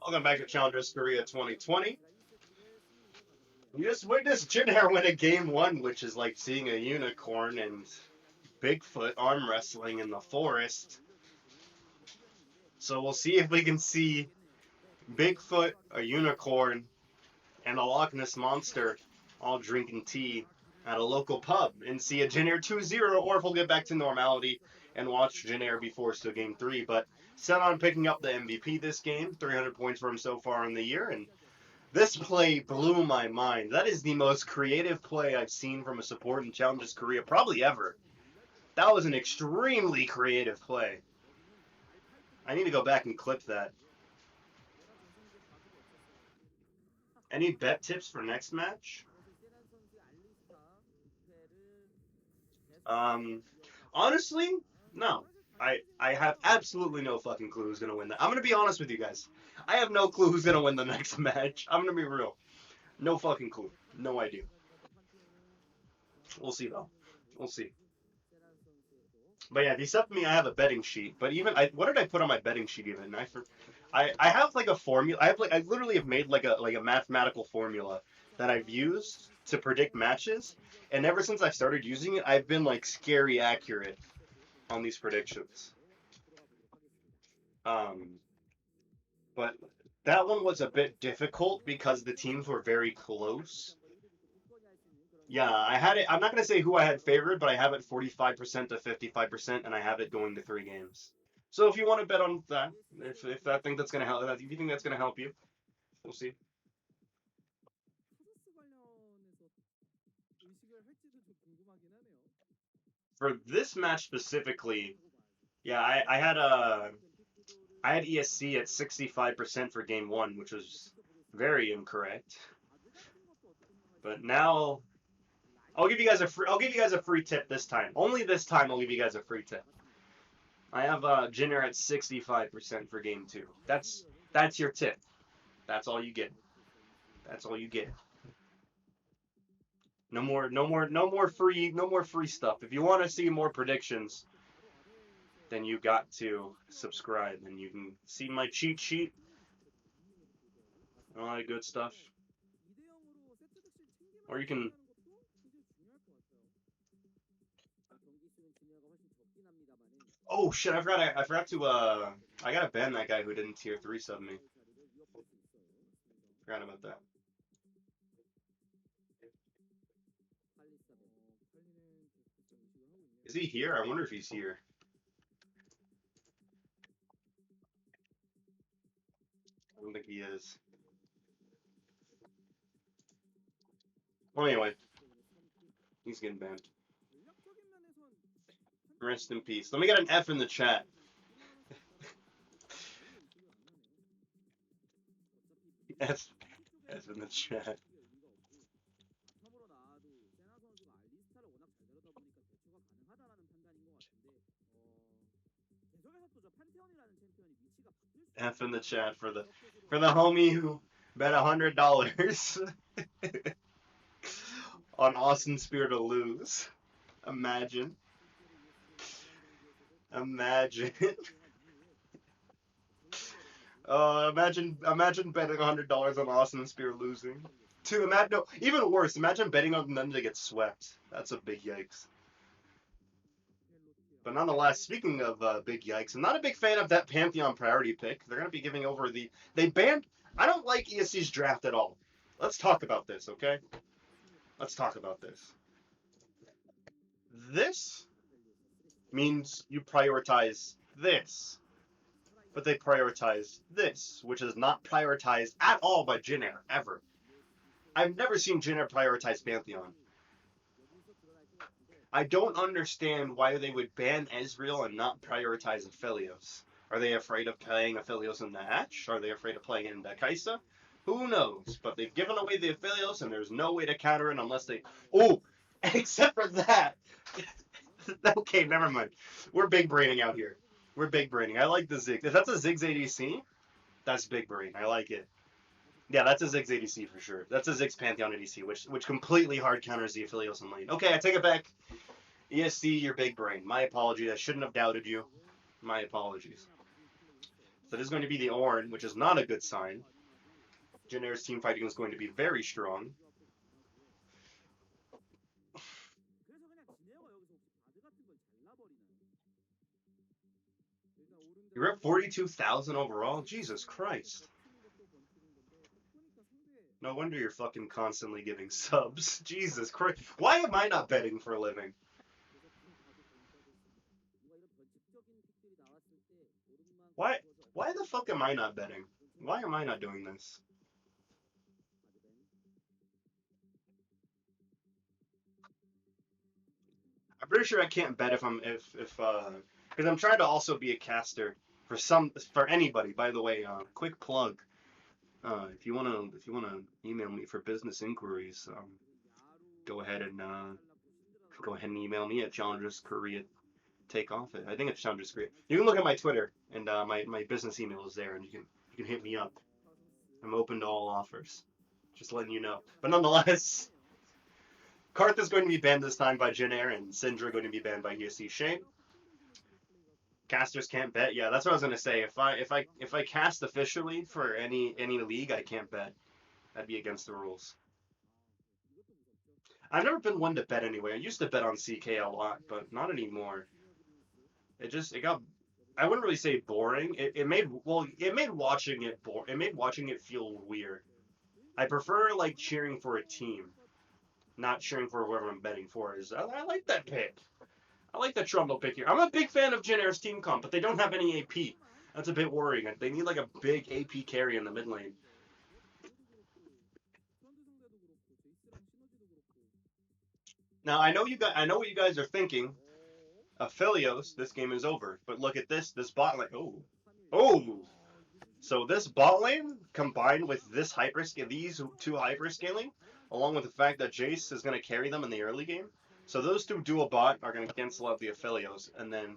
Welcome back to Challengers Korea 2020. You just witnessed Jin Air win a game one, which is like seeing a unicorn and Bigfoot arm wrestling in the forest. So we'll see if we can see Bigfoot, a unicorn, and a Loch Ness monster all drinking tea at a local pub and see a Jin Air 2-0, or if we'll get back to normality and watch Jin Air be forced to game 3. But set on picking up the MVP this game, 300 points for him so far in the year, and this play blew my mind. That is the most creative play I've seen from a support in Challengers Korea probably ever. That was an extremely creative play. I need to go back and clip that. Any bet tips for next match? Honestly, no. I have absolutely no fucking clue who's gonna win that. I'm gonna be honest with you guys. I have no clue who's gonna win the next match. I'm gonna be real. No fucking clue. No idea. We'll see though. We'll see. But yeah, except me, I have a betting sheet. But even what did I put on my betting sheet even? I have like a formula. I literally have made like a mathematical formula that I've used to predict matches, and ever since I started using it, I've been like scary accurate on these predictions. But that one was a bit difficult because the teams were very close. Yeah, I had it. I'm not gonna say who I had favored, but I have it 45% to 55%, and I have it going to 3 games. So if you want to bet on that, if I think that's gonna help, if you think that's gonna help you, we'll see. For this match specifically, yeah, I had ESC at 65% for game 1, which was very incorrect. But now I'll give you guys a free tip this time. Only this time I'll give you guys a free tip. I have Jin Air at 65% for game 2. That's your tip. That's all you get. That's all you get. No more free stuff. If you want to see more predictions, then you got to subscribe and you can see my cheat sheet. All that good stuff. Or you can Oh shit, I forgot to I gotta ban that guy who didn't tier 3 sub me. Forgot about that. Is he here? I wonder if he's here. I don't think he is. Well, anyway, he's getting banned. Rest in peace. Let me get an F in the chat. F in the chat. F in the chat for the homie who bet $100 on Austin Spear to lose. Imagine. Imagine betting $100 on Austin Spear losing. Even worse, imagine betting on them to get swept. That's a big yikes. But nonetheless, speaking of big yikes, I'm not a big fan of that Pantheon priority pick. They're going to be giving over they banned. I don't like ESC's draft at all. Let's talk about this, okay? Let's talk about this. This means you prioritize this. But they prioritize this, which is not prioritized at all by Jin Air, ever. I've never seen Jin Air prioritize Pantheon. I don't understand why they would ban Ezreal and not prioritize Aphelios. Are they afraid of playing Aphelios in the Hatch? Are they afraid of playing in the Kaisa? Who knows? But they've given away the Aphelios, and there's no way to counter it unless they... Oh! Except for that! Okay, never mind. We're big braining out here. We're big braining. I like the Ziggs. If that's a Ziggs ADC, that's big brain. I like it. Yeah, that's a Ziggs ADC for sure. That's a Ziggs Pantheon ADC, which completely hard counters the Aphelios in lane. Okay, I take it back. ESC, your big brain. My apologies. I shouldn't have doubted you. My apologies. So this is going to be the Orn, which is not a good sign. Jin Air's team fighting is going to be very strong. You're at 42,000 overall? Jesus Christ. No wonder you're fucking constantly giving subs. Jesus Christ. Why am I not betting for a living? Why the fuck am I not betting? Why am I not doing this? I'm pretty sure I can't bet if because I'm trying to also be a caster for anybody. By the way, quick plug. If you wanna email me for business inquiries, go ahead and email me at Challenger's Korea Takeoff. I think it's Challenger's Korea. You can look at my Twitter and my business email is there, and you can hit me up. I'm open to all offers. Just letting you know. But nonetheless, Karth is going to be banned this time by Jin Air, and Syndra going to be banned by ESC Shane. Casters can't bet. Yeah, that's what I was gonna say. If I cast officially for any league, I can't bet. That'd be against the rules. I've never been one to bet anyway. I used to bet on CK a lot, but not anymore. It got. I wouldn't really say boring. It made watching it It made watching it feel weird. I prefer like cheering for a team, not cheering for whoever I'm betting for. I like that pick. I like the Trundle pick here. I'm a big fan of Jin Air's team comp, but they don't have any AP. That's a bit worrying. They need like a big AP carry in the mid lane. Now I know what you guys are thinking. Aphelios, this game is over. But look at this. This bot lane. Oh. So this bot lane combined with these two hyperscaling, along with the fact that Jace is going to carry them in the early game. So those two dual bot are going to cancel out the Aphelios, and then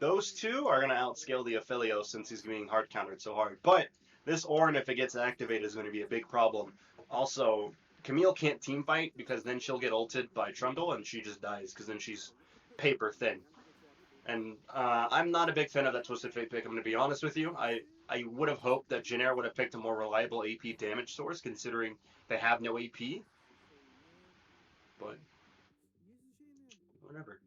those two are going to outscale the Aphelios since he's being hard countered so hard. But this Ornn, if it gets activated, is going to be a big problem. Also, Camille can't team fight because then she'll get ulted by Trundle and she just dies because then she's paper thin. And I'm not a big fan of that Twisted Fate pick, I'm going to be honest with you. I would have hoped that Jin Air would have picked a more reliable AP damage source considering they have no AP. But whatever.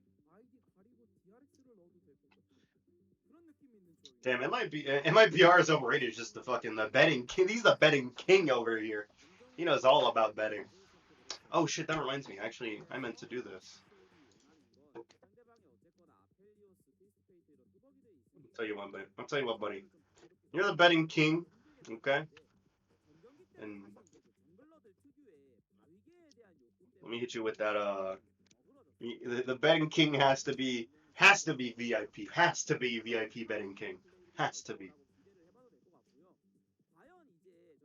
Damn, MIBR is overrated. It's just the betting king. He's the betting king over here. He knows all about betting. Oh shit, that reminds me. Actually, I meant to do this. I'll tell you what, buddy. You're the betting king, okay? And let me hit you with that. The betting king has to be VIP. Has to be VIP betting king. Has to be.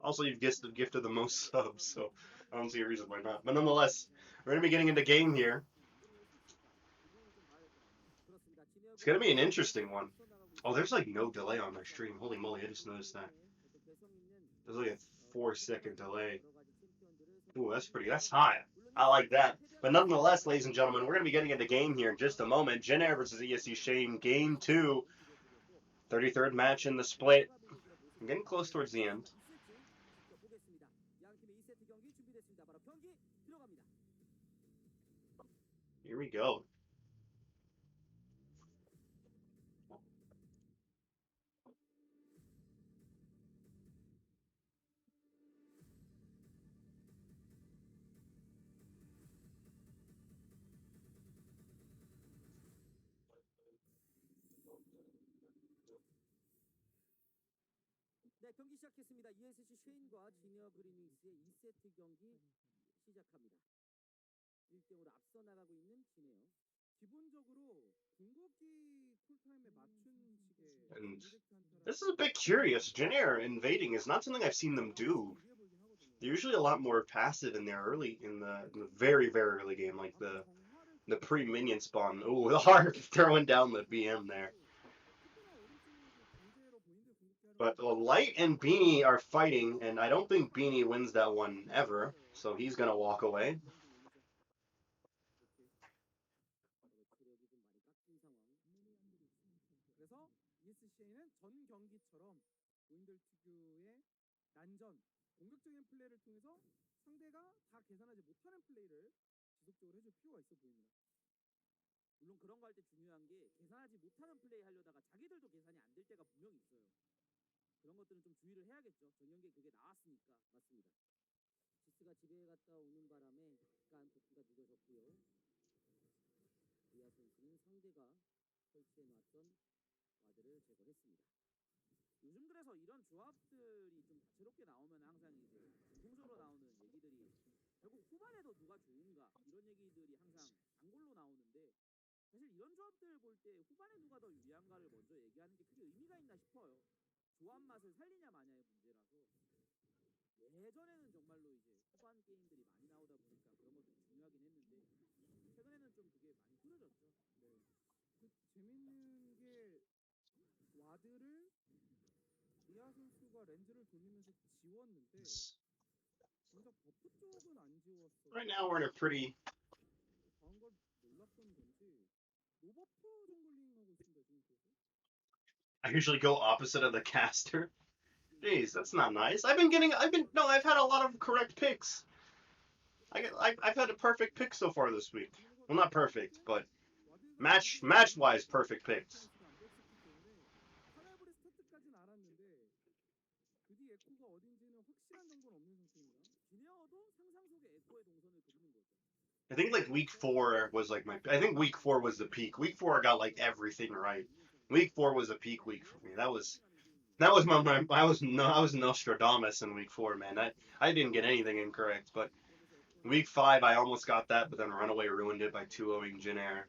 Also, you've gifted the most subs, so I don't see a reason why not. But nonetheless, we're gonna be getting into game here. It's gonna be an interesting one. Oh, there's like no delay on my stream. Holy moly, I just noticed that. There's like a 4-second delay. Ooh, that's high. I like that. But nonetheless, ladies and gentlemen, we're going to be getting into game here in just a moment. Jin Air versus ESC Shane, game 2. 33rd match in the split. I'm getting close towards the end. Here we go. 경기 시작했습니다. ESC 쉐인과 진 에어 그린 윙스의 2세트 경기 시작합니다. 1대0으로 앞서 나가고 있는 진 에어. 기본적으로 궁극기 쿨타임에 맞춘 식의 And this is a bit curious. Jin Air invading is not something I've seen them do. They're usually a lot more passive in the very, very early game, like the pre-minion spawn. Ooh, the hard throwing down the BM there. But Light and Beanie are fighting, and I don't think Beanie wins that one ever, so he's going to walk away. 선수들 특유의 난전, 공격적인 플레이를 통해서 상대가 다 계산하지 못하는 플레이를 지속적으로 해줄 필요가 있어 보입니다. 물론 그런 거 할 때 중요한 게 계산하지 못하는 플레이 하려다가 자기들도 계산이 안 될 때가 분명히 있어요. 그런 것들은 좀 주의를 해야겠죠. 전 경기에 그게 나왔으니까. 맞습니다. 지스가 집에 갔다 오는 바람에 약간 복귀가 늦어졌고요. 리아 선수는 상대가 설치해놨던 와드를 제거했습니다. 요즘 그래서 이런 조합들이 좀 다채롭게 나오면 항상 이제 공통적으로 나오는 얘기들이 결국 후반에도 누가 좋은가 이런 얘기들이 항상 단골로 나오는데 사실 이런 조합들 볼 때 후반에 누가 더 유리한가를 먼저 얘기하는 게 크게 의미가 있나 싶어요. 조합 맛을 살리냐 마냐의 문제라서 예전에는 정말로 이제 후반 게임들이 많이 나오다 보니까 그런 것들이 중요하긴 했는데 최근에는 좀 그게 많이 흐려졌죠. 네. 그 재밌는 게 와드를 리아 선수가 렌즈를 돌리면서 지웠는데 정작 버프 쪽은 안 지웠어. Right now we're in a pretty. 방금 걸 몰랐던 건지 노버프 정글링 하고 있습니다 지금 계속. I usually go opposite of the caster. Jeez, that's not nice. I've had a lot of correct picks. I've had a perfect pick so far this week. Well, not perfect, but match wise perfect picks. 카나브레 스타트까지는 알았는데 그 뒤 에코가 어딘지는 확실한 정보는 없는 상태입니다. 기네어도 상상 속의 에코의 동선을 그리는 거죠. I think like week 4 was like my. I think week 4 was the peak. Week 4 I got like everything right. Week 4 was a peak week for me. That was I was Nostradamus in week 4, man. I didn't get anything incorrect, but week 5 I almost got that, but then Runaway ruined it by 2-0ing Jin Air.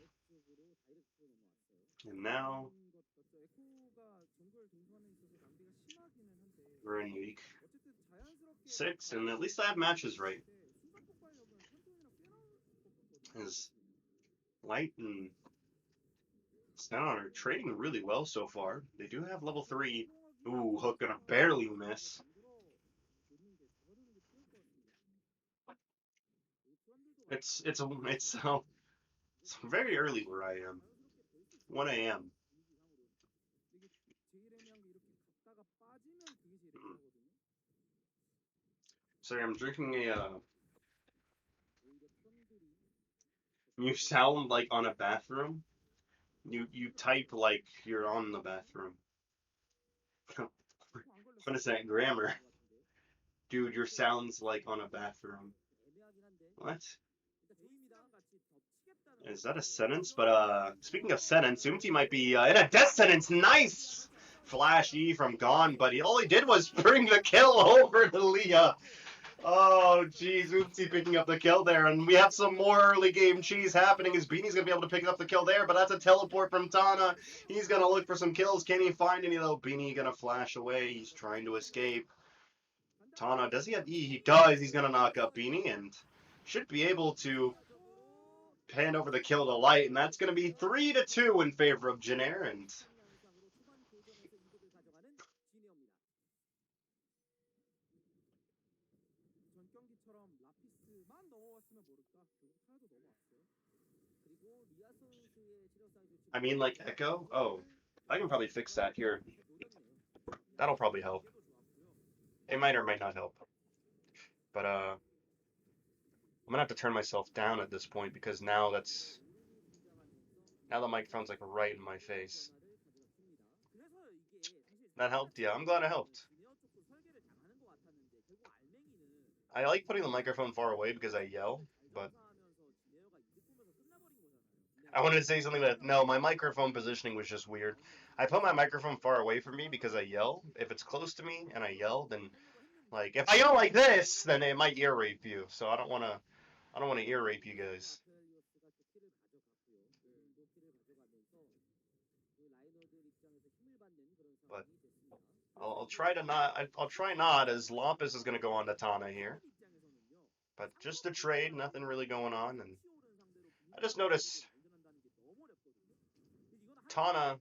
And now we're in week 6, and at least I have matches right. Is Light and Snout are trading really well so far. They do have level 3. Ooh, Hook gonna barely miss. It's very early where I am. 1 a.m. Sorry, I'm drinking a. You sound like on a bathroom. You type like you're on the bathroom. What is that grammar? Dude, your sounds like on a bathroom. What? Is that a sentence? But speaking of sentence, Umti might be in a death sentence. Nice! Flash E from Gone, but all he did was bring the kill over to Leah. Oh, jeez, Oopsie picking up the kill there, and we have some more early game cheese happening as Beanie's going to be able to pick up the kill there, but that's a teleport from Tana. He's going to look for some kills. Can he find any, though? Beanie going to flash away. He's trying to escape. Tana, does he have E? He does. He's going to knock up Beanie and should be able to hand over the kill to Light, and that's going to be 3-2 in favor of Jin Air, and I mean, like Echo? Oh, I can probably fix that here. That'll probably help. It might or might not help. But I'm gonna have to turn myself down at this point because now the microphone's like right in my face. That helped? Yeah, I'm glad it helped. I like putting the microphone far away because I yell, but I wanted to say something that no, my microphone positioning was just weird. I put my microphone far away from me because I yell. If it's close to me and I yell, then like if I yell like this, then it might ear rape you. So I don't want to ear rape you guys. But I'll try to not. I'll try not, as Lompus is going to go on to Tana here. But just a trade, nothing really going on. And I just noticed Tana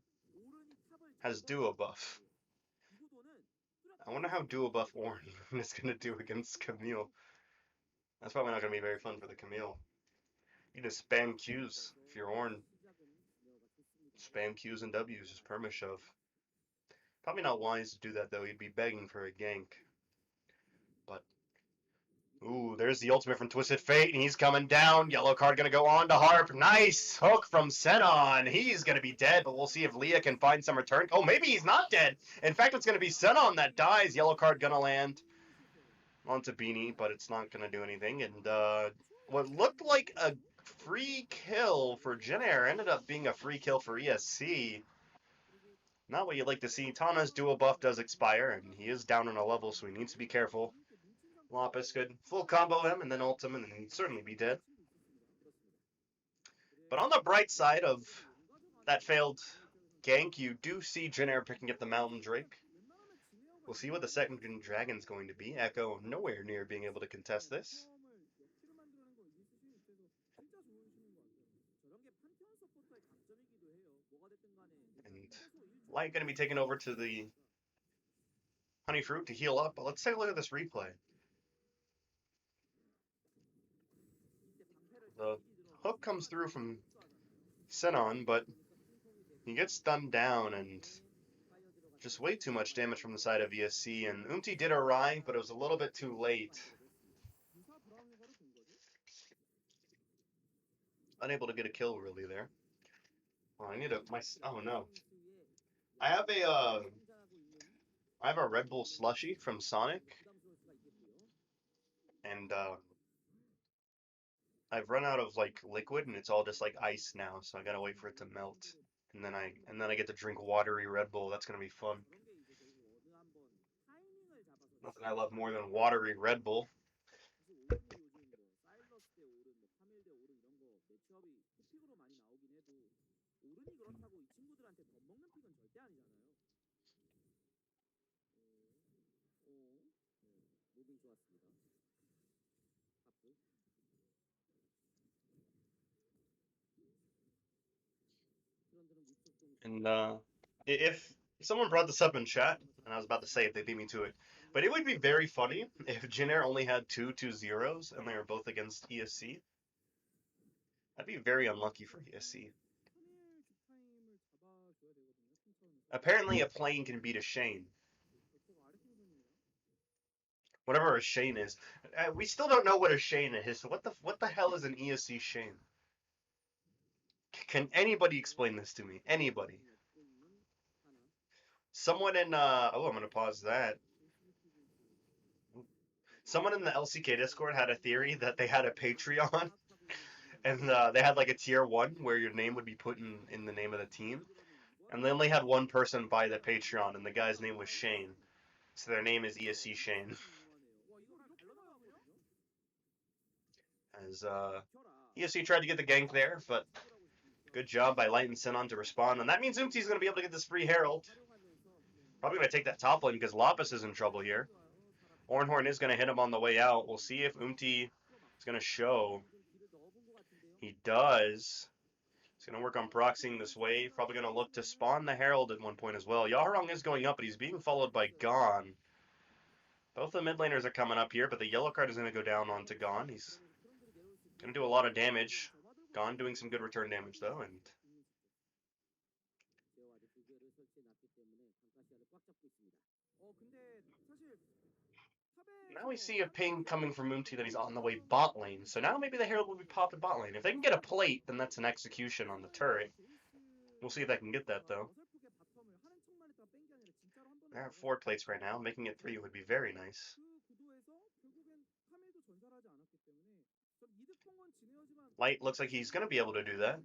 has duo buff. I wonder how duo buff Ornn is going to do against Camille. That's probably not going to be very fun for the Camille. You just spam Qs if you're Ornn. Spam Qs and Ws, just perma shove. Probably not wise to do that, though. He'd be begging for a gank. But, ooh, there's the ultimate from Twisted Fate, and he's coming down. Yellow card going to go on to Harp. Nice hook from Senon. He's going to be dead, but we'll see if Leah can find some return. Oh, maybe he's not dead. In fact, it's going to be Senon that dies. Yellow card going to land onto Beanie, but it's not going to do anything. And what looked like a free kill for Jin Air ended up being a free kill for ESC. Not what you'd like to see. Tana's dual buff does expire, and he is down on a level, so he needs to be careful. Lapis could full combo him and then ult him, and he'd certainly be dead. But on the bright side of that failed gank, you do see Jin Air picking up the Mountain Drake. We'll see what the second dragon's going to be. Echo nowhere near being able to contest this. And Light going to be taken over to the Honey Fruit to heal up, but let's take a look at this replay. The hook comes through from Senon, but he gets stunned down and just way too much damage from the side of ESC, and Umti did arrive, but it was a little bit too late. Unable to get a kill really there. Oh, I need a oh no. I have a Red Bull slushie from Sonic, and I've run out of like liquid, and it's all just like ice now, so I gotta wait for it to melt, and then I get to drink watery Red Bull. That's gonna be fun. Nothing I love more than watery Red Bull. And if someone brought this up in chat, and I was about to say if they beat me to it, but it would be very funny if Jin Air only had two 2-0s and they were both against ESC. That'd be very unlucky for ESC. Apparently a plane can beat a Shane. Whatever a Shane is. We still don't know what a Shane is. So what the hell is an ESC Shane? Can anybody explain this to me? Anybody? Someone in oh, I'm gonna pause that. Someone in the LCK Discord had a theory that they had a Patreon, and they had like a tier 1 where your name would be put in the name of the team, and they only had one person buy the Patreon, and the guy's name was Shane, so their name is ESC Shane. As ESC tried to get the gank there, but good job by Light and Senon to respond, and that means Umti's going to be able to get this free Herald. Probably going to take that top lane because Lapis is in trouble here. Ornhorn is going to hit him on the way out. We'll see if Umti is going to show. He does. He's going to work on proxying this wave. Probably going to look to spawn the Herald at one point as well. Yaharong is going up, but he's being followed by Gon. Both the mid laners are coming up here, but the yellow card is going to go down onto Gon. He's going to do a lot of damage. Gon doing some good return damage, though, and now we see a ping coming from Umti that he's on the way bot lane. So now maybe the Herald will be popped at bot lane. If they can get a plate, then that's an execution on the turret. We'll see if they can get that, though. There are 4 plates right now. Making it 3 would be very nice. Light looks like he's going to be able to do that.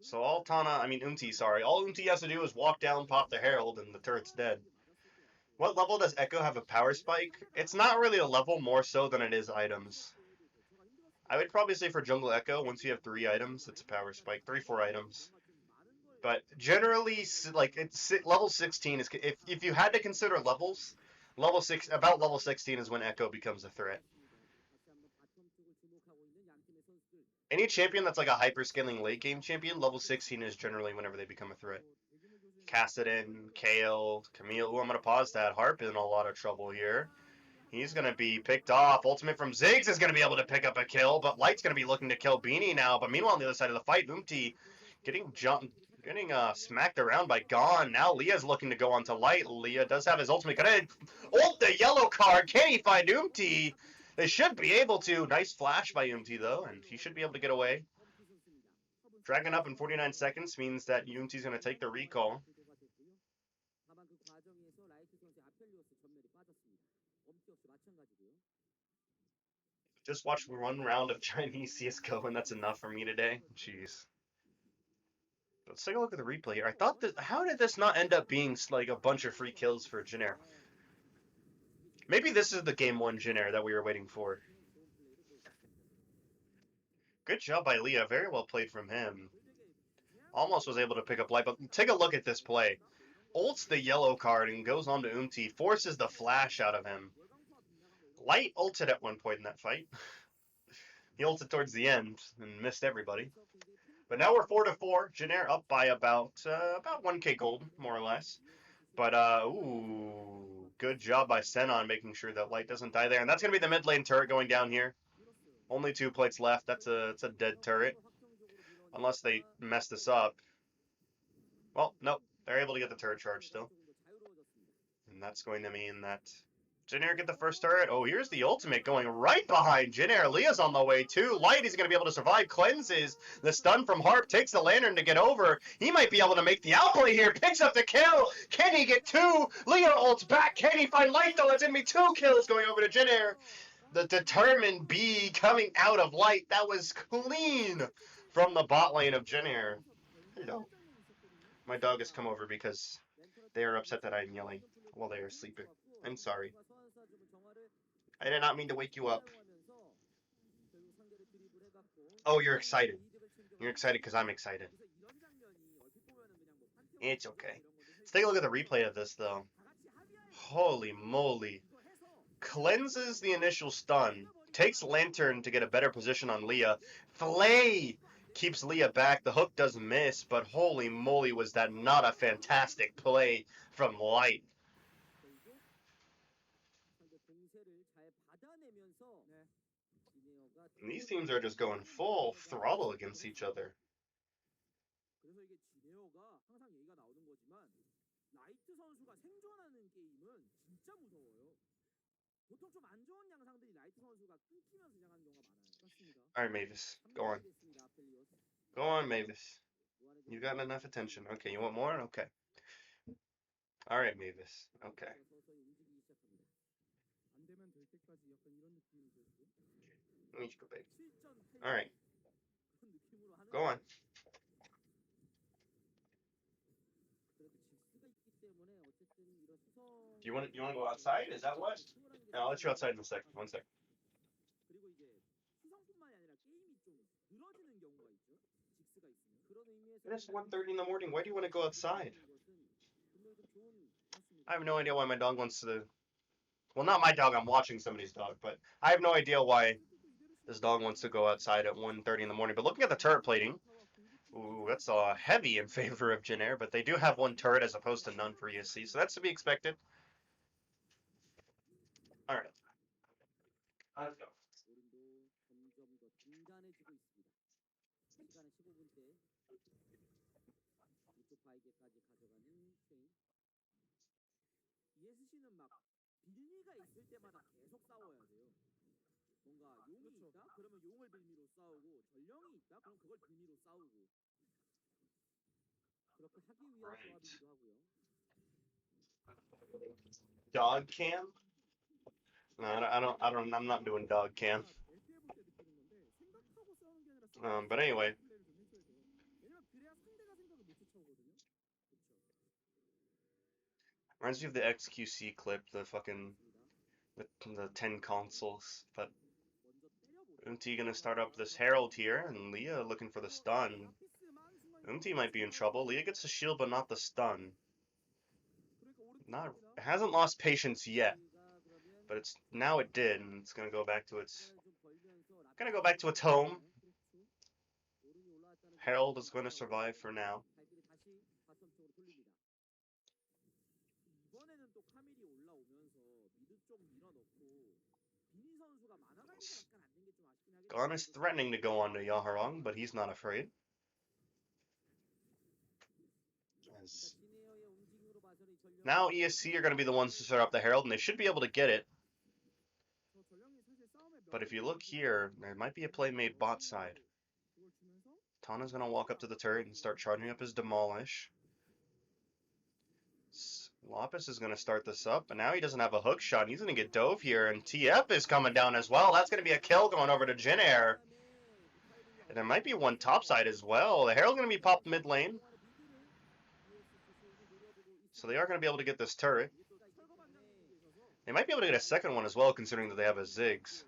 So all Umti, sorry. All Umti has to do is walk down, pop the Herald, and the turret's dead. What level does Echo have a power spike? It's not really a level, more so than it is items. I would probably say for Jungle Echo, once you have 3 items, it's a power spike. 3-4 items. But generally, like, it's level 16 is, if you had to consider levels, about level 16 is when Echo becomes a threat. Any champion that's like a hyper-scaling late game champion, level 16 is generally whenever they become a threat. Kassadin, Kale, Camille. Ooh, I'm going to pause that. Harp in a lot of trouble here. He's going to be picked off. Ultimate from Ziggs is going to be able to pick up a kill, but Light's going to be looking to kill Beanie now. But meanwhile, on the other side of the fight, Umti getting Getting smacked around by Gon. Now Leah's looking to go onto Light. Leah does have his ultimate. Gonna ult the yellow card. Can he find Umti? They should be able to. Nice flash by Umti though, and he should be able to get away. Dragging up in 49 seconds means that Umti's gonna take the recall. Just watched one round of Chinese CSGO and that's enough for me today. Jeez. Let's take a look at the replay here. I thought that, how did this not end up being like a bunch of free kills for Jin Air? Maybe this is the game 1 Jin Air that we were waiting for. Good job by Leah. Very well played from him. Almost was able to pick up Light, but take a look at this play. Ults the yellow card and goes on to Umti. Forces the flash out of him. Light ulted at one point in that fight. He ulted towards the end and missed everybody. But now we're 4-4. Jin Air up by about 1k gold, more or less. But, ooh, good job by Senon making sure that Light doesn't die there. And that's going to be the mid lane turret going down here. Only 2 plates left. That's a dead turret. Unless they mess this up. Well, nope. They're able to get the turret charge still. And that's going to mean that Jin Air get the first turret. Oh, here's the ultimate going right behind Jin Air. Leah's on the way too. Light is going to be able to survive. Cleanses the stun from Harp. Takes the lantern to get over. He might be able to make the outplay here. Picks up the kill. Can he get 2? Leah ults back. Can he find Light though? That's going to be 2 kills going over to Jin Air. The determined B coming out of Light. That was clean from the bot lane of Jin Air. Hello. My dog has come over because they are upset that I'm yelling while they are sleeping. I'm sorry. I did not mean to wake you up. Oh, you're excited. You're excited because I'm excited. It's okay. Let's take a look at the replay of this, though. Holy moly. Cleanses the initial stun. Takes Lantern to get a better position on Leah. Flay keeps Leah back. The hook does miss, but holy moly, was that not a fantastic play from Light. And these teams are just going full throttle against each other. Alright, Mavis. Go on. Go on, Mavis. You've gotten enough attention. Okay, you want more? Okay. Alright, Mavis. Okay. Alright. Go on. You want to go outside? Is that what? No, I'll let you outside in a second. 1 second. It's 1:30 in the morning. Why do you want to go outside? I have no idea why my dog wants to... Well, not my dog. I'm watching somebody's dog, but I have no idea why this dog wants to go outside at 1:30 in the morning. But looking at the turret plating, ooh, that's heavy in favor of Jin Air, but they do have 1 turret as opposed to none for ESC, so that's to be expected. All right. Let's go. ESC는 막 빌미가 있을 때마다 계속 싸워야 돼요. 뭔가 용이 있다? 그러면 용을 빌미로 싸우고 전령이 있다? 그럼 그걸 빌미로 싸우고 그렇게 하기 위한 조합이기도 하고요. Dog cam? No, I'm not doing dog cam. But anyway. Reminds me of the XQC clip, the 10 consoles. But Umti gonna start up this Herald here, and Leah looking for the stun. Umti might be in trouble. Leah gets the shield, but not the stun. Hasn't lost patience yet, but now it did, and it's gonna go back to its home. Herald is going to survive for now. Gon is threatening to go on to Yaharong, but he's not afraid. Now ESC are going to be the ones to start up the Herald, and they should be able to get it. But if you look here, there might be a play made bot side. Tana's going to walk up to the turret and start charging up his Demolish. Lapis is going to start this up, but now he doesn't have a hook shot. He's going to get dove here, and TF is coming down as well. That's going to be a kill going over to Jin Air. And there might be one topside as well. The Herald's going to be popped mid lane. So they are going to be able to get this turret. They might be able to get a second one as well, considering that they have a Ziggs.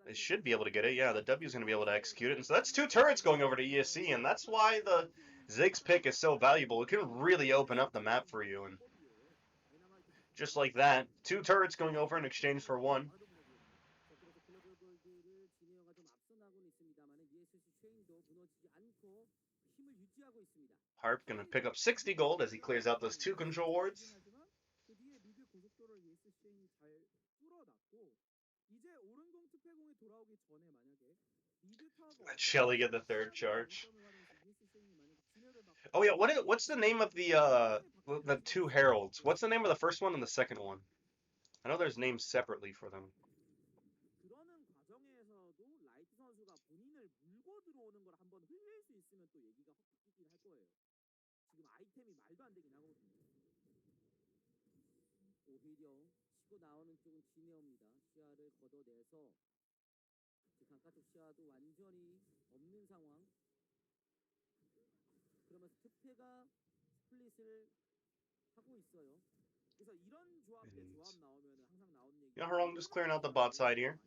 They should be able to get it. Yeah, the W is going to be able to execute it. And so that's 2 turrets going over to ESC, and that's why the Ziggs pick is so valuable. It can really open up the map for you. And just like that, 2 turrets going over in exchange for 1. Harp going to pick up 60 gold as he clears out those 2 control wards. Let Shelly get the 3rd charge. Oh yeah, what's the name of the 2 heralds? What's the name of the first one and the second one? I know there's names separately for them. Harong just clearing out the bot side here.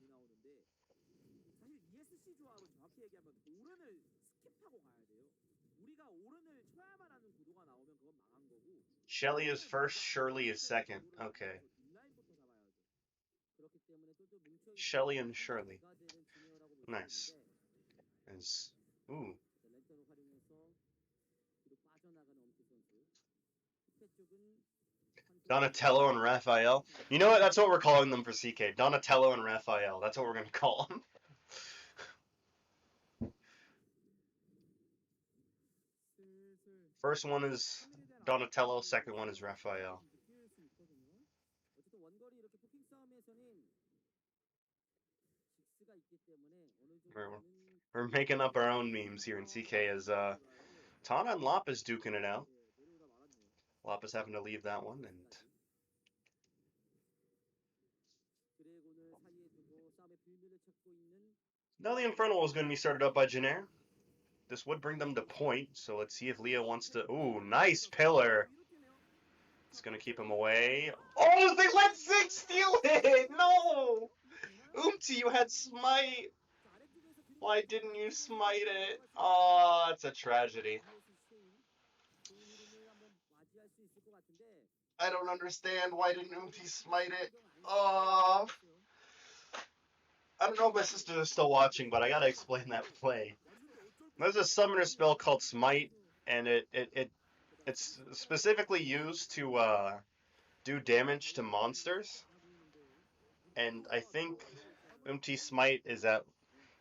Shelly is first, Shirley is second. Okay. Shelly and Shirley. Nice. Ooh. Donatello and Raphael. You know what? That's what we're calling them for CK. Donatello and Raphael. That's what we're going to call them. First one is Donatello, second one is Raphael. We're making up our own memes here in CK as Tana and Lapis duking it out. Lapis having to leave that one, and now the Infernal is going to be started up by Jin Air. This would bring them to point, so let's see if Leah wants to... Ooh, nice pillar. It's going to keep him away. Oh, they let Ziggs steal it! No! You had smite. Why didn't you smite it? Oh, it's a tragedy. I don't understand. Why didn't smite it? Oh... I don't know if my sisters are still watching, but I gotta explain that play. There's a summoner spell called Smite, and it's specifically used to do damage to monsters. And I think Smite is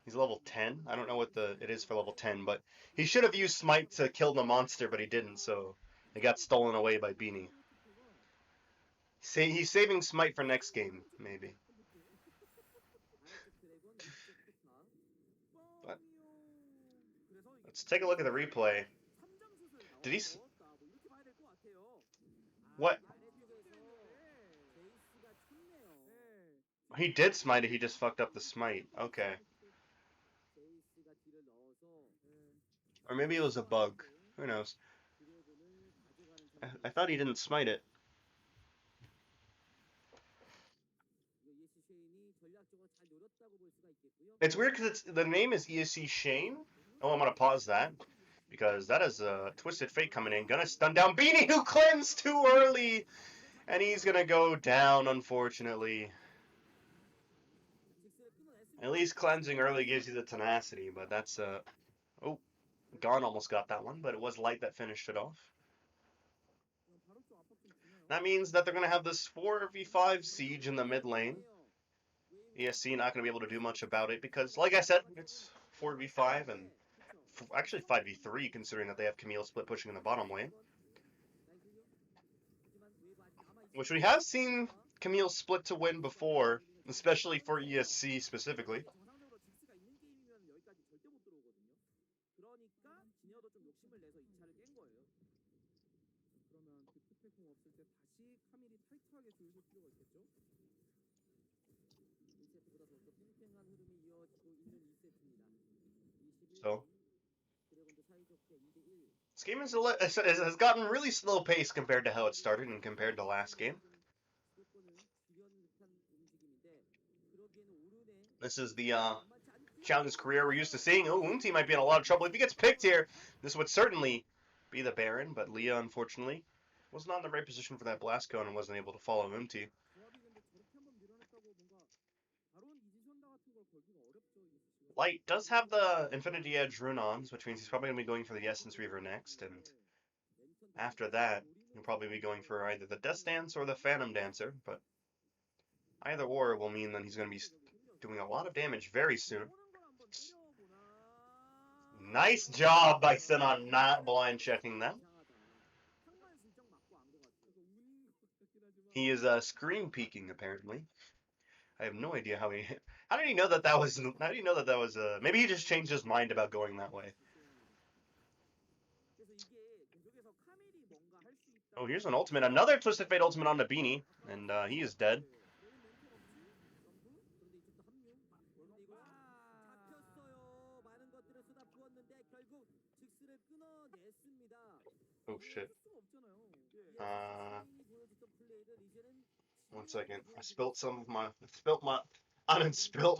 he's level 10. I don't know what it is for level 10, but he should have used Smite to kill the monster, but he didn't, so it got stolen away by Beanie. He's saving Smite for next game, maybe. But let's take a look at the replay. Did he... What? He did smite it, he just fucked up the smite. Okay. Or maybe it was a bug. Who knows? I thought he didn't smite it. It's weird because the name is ESC Shane. Oh, I'm going to pause that. Because that is a Twisted Fate coming in. Gonna stun down Beanie, who cleansed too early! And he's gonna go down, unfortunately. At least cleansing early gives you the tenacity, but that's oh, Gone almost got that one, but it was Light that finished it off. That means that they're gonna have this 4v5 siege in the mid lane. ESC not gonna be able to do much about it because, like I said, it's 4v5 and actually 5v3, considering that they have Camille split pushing in the bottom lane. Which we have seen Camille split to win before, especially for ESC specifically. So this game has gotten really slow pace compared to how it started and compared to last game. This is the Challenger's career we're used to seeing. Oh, Umti might be in a lot of trouble. If he gets picked here, this would certainly be the Baron, but Leah, unfortunately, was not in the right position for that blast cone and wasn't able to follow Umti. Light does have the Infinity Edge rune on, which means he's probably going to be going for the Essence Reaver next, and after that, he'll probably be going for either the Death Dance or the Phantom Dancer, but either or will mean that he's going to be doing a lot of damage very soon. Nice job by Sin on not blind checking them. He is screen peeking apparently. I have no idea how he. How did he know that that was? How did he know that that was? Maybe he just changed his mind about going that way. Oh, here's an ultimate. Another Twisted Fate ultimate on the Beanie, and he is dead. Oh shit. 1 second. I spilt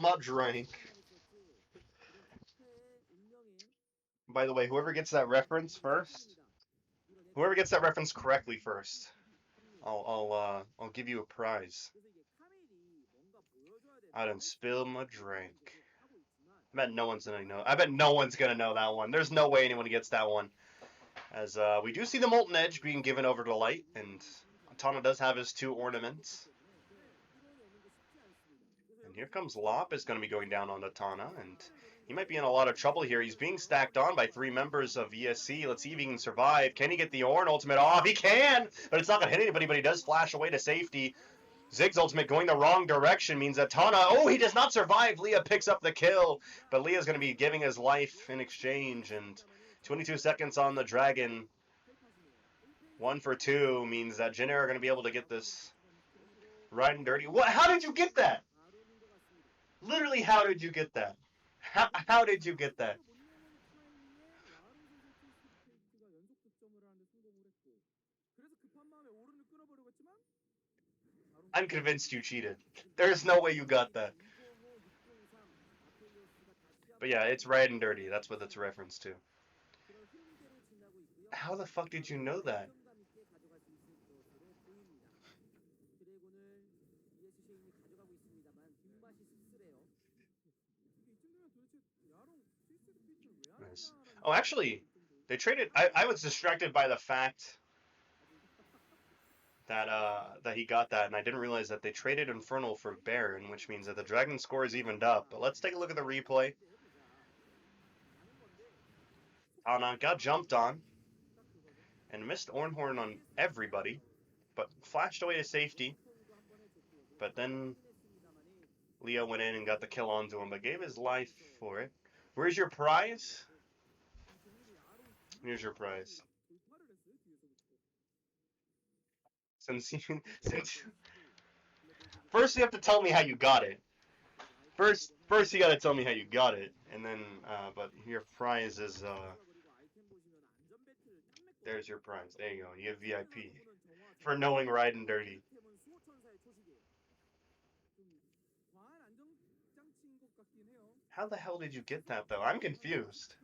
my drink. By the way, whoever gets that reference correctly first, I'll give you a prize. I done spilled my drink. I bet no one's gonna know. I bet no one's gonna know that one. There's no way anyone gets that one. As we do see the Molten Edge being given over to Light, and Tana does have his 2 ornaments. And here comes Lop is going to be going down on the Tana, and he might be in a lot of trouble here. He's being stacked on by 3 members of ESC. Let's see if he can survive. Can he get the Ornn ultimate off? He can, but it's not going to hit anybody, but he does flash away to safety. Zig's ultimate going the wrong direction means that Tana, oh, he does not survive. Leah picks up the kill, but Leah's going to be giving his life in exchange, and 22 seconds on the Dragon. 1 for 2 means that Jin Air are going to be able to get this riding dirty. What? How did you get that? Literally, how did you get that? How did you get that? I'm convinced you cheated. There's no way you got that. But yeah, it's riding dirty. That's what it's a reference to. How the fuck did you know that? Nice. Oh, actually, they traded. I was distracted by the fact that he got that, and I didn't realize that they traded Infernal for Baron, which means that the Dragon score is evened up. But let's take a look at the replay. Tana got jumped on and missed Ornhorn on everybody, but flashed away to safety. But then Leo went in and got the kill onto him, but gave his life for it. Where's your prize? Here's your prize. Since first you have to tell me how you got it. First you gotta tell me how you got it, and then but your prize is there's your prize. There you go. You have VIP for knowing riding dirty. How the hell did you get that though? I'm confused.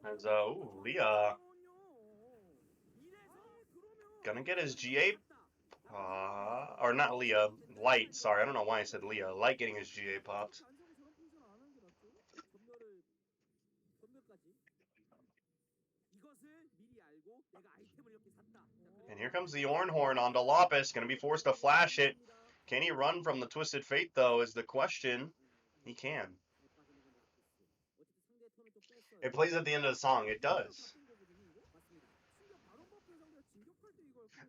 As Leah gonna get his GA, or not Leah, Light. Sorry, I don't know why I said Leah. Light getting his GA popped. And here comes the Ornhorn onto Lopez. Going to be forced to flash it. Can he run from the Twisted Fate, though, is the question. He can. It plays at the end of the song. It does.